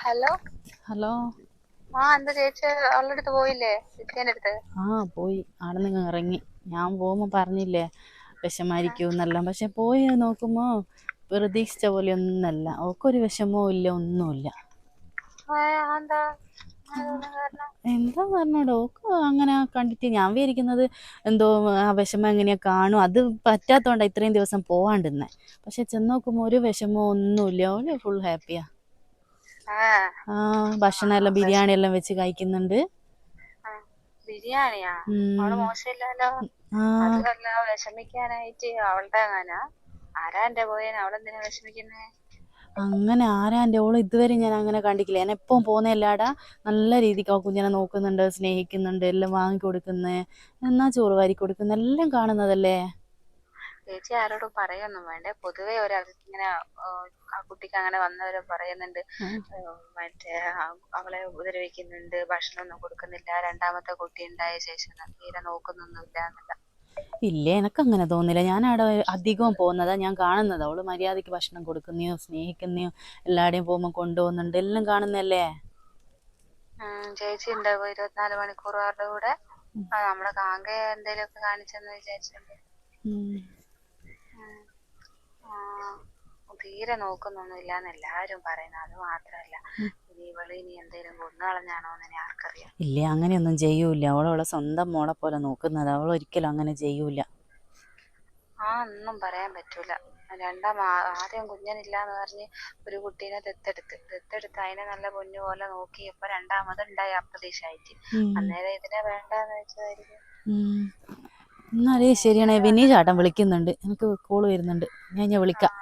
Hello. Hello. എന്താ ചേച്ചി അവളുടെ അടുത്ത് പോയില്ലേ, വിദ്യേന്റെ അടുത്ത്? പോയി. അവിടെ നിന്ന് ഇറങ്ങി. ഞാൻ പോകുമ്പോ പറഞ്ഞില്ലേ വിഷമായിരിക്കുമെന്നെല്ലാം. പക്ഷെ പോയി നോക്കുമ്പോ പ്രതീക്ഷിച്ച പോലെ ഒന്നല്ല. അവക്കൊരു വിഷമവും ഇല്ല, ഒന്നുമില്ല. എന്താ കാരണം? എന്താ പറഞ്ഞോടോ, ഓക്ക് അങ്ങനെ കണ്ടിട്ട് ഞാൻ വിചാരിക്കുന്നത് എന്തോ ആ വിഷമം എങ്ങനെയാ കാണും, അത് പറ്റാത്തോണ്ടാ ഇത്രയും ദിവസം പോവാണ്ടിരുന്നെ. പക്ഷെ ചെന്ന് നോക്കുമ്പോ ഒരു വിഷമവും ഒന്നുമില്ല. ഓള് ഫുൾ ഹാപ്പിയാ. ഭക്ഷണം എല്ലാം ബിരിയാണി എല്ലാം വെച്ച് കഴിക്കുന്നുണ്ട്. ബിരിയാണിയാ? അവള് മോശമില്ലല്ലോ. അതല്ല വിഷമിക്കാനായിട്ട് അവളുടെ അങ്ങനെ ആരാ എന്റെ പോയേന്, അവളെന്തിനാ വിഷമിക്കുന്നേ? അങ്ങനെ ആരാ എൻ്റെ ഓള് ഇതുവരെ ഞാൻ അങ്ങനെ കണ്ടിട്ടില്ല. ഞാൻ എപ്പം പോകുന്നല്ലാടാ നല്ല രീതിക്ക് ആ കുഞ്ഞിനെ നോക്കുന്നുണ്ട്, സ്നേഹിക്കുന്നുണ്ട്, എല്ലാം വാങ്ങിക്കൊടുക്കുന്നേ, എന്നാ ചോറ് വാരി കൊടുക്കുന്ന എല്ലാം കാണുന്നതല്ലേ. ചേച്ചി ആരോടും പറയൊന്നും വേണ്ടേ. പൊതുവെ ഇങ്ങനെ ആ കുട്ടിക്ക് അങ്ങനെ വന്നവര് പറയുന്നുണ്ട്, മറ്റേ അവളെ ഉപദ്രവിക്കുന്നുണ്ട്, ഭക്ഷണം ഒന്നും കൊടുക്കുന്നില്ല, രണ്ടാമത്തെ കുട്ടി ഉണ്ടായ ശേഷം തീരെ നോക്കുന്നൊന്നുമില്ല എന്നല്ല. ഇല്ലേ, എനക്കങ്ങനെ തോന്നില്ല. ഞാൻ അവിടെ അധികവും പോകുന്നതാ, ഞാൻ കാണുന്നതാ. അവള് മര്യാദയ്ക്ക് ഭക്ഷണം കൊടുക്കുന്നയോ സ്നേഹിക്കുന്നയോ എല്ലാടെയും പോകുമ്പോൾ കൊണ്ടുപോകുന്നുണ്ട്, എല്ലാം കാണുന്നല്ലേ. ചേച്ചി ഉണ്ടാവോ 24 മണിക്കൂർ അവരുടെ കൂടെ? നമ്മളെ കാങ്ക എന്തേലുമൊക്കെ കാണിച്ചെന്ന് വിചാരിച്ചിട്ടുണ്ട്. തീരെ നോക്കുന്നൊന്നുമില്ല എന്ന് എല്ലാരും പറയുന്നത്. അത് മാത്രല്ല, ഇനി എന്തേലും കൊന്നു കളഞ്ഞാണോന്ന് ഇനി ആർക്കറിയാം. ഇല്ലേ, അങ്ങനെയൊന്നും ചെയ്യൂല. അവളവളെ സ്വന്തം മോളെ പോലെ നോക്കുന്നത്. അവൾ ഒരിക്കലും അങ്ങനെ ചെയ്യൂല. ഒന്നും പറയാൻ പറ്റൂല. ആദ്യം കുഞ്ഞനില്ലാന്ന് പറഞ്ഞ് ഒരു കുട്ടീനെ ദത്തെടുത്ത് അതിനെ നല്ല പൊന്നു പോലെ നോക്കി. ഇപ്പൊ രണ്ടാമതുണ്ടായി അപ്രതീക്ഷയായിട്ട്. അന്നേരം ഇതിനെ വേണ്ടാന്ന് വെച്ചതായിരിക്കും. എന്നാലേ ശരിയാണേ. വിനീ ചേട്ടൻ വിളിക്കുന്നുണ്ട്, എനിക്ക് കോള് വരുന്നുണ്ട്. ഞാൻ വിളിക്കാം.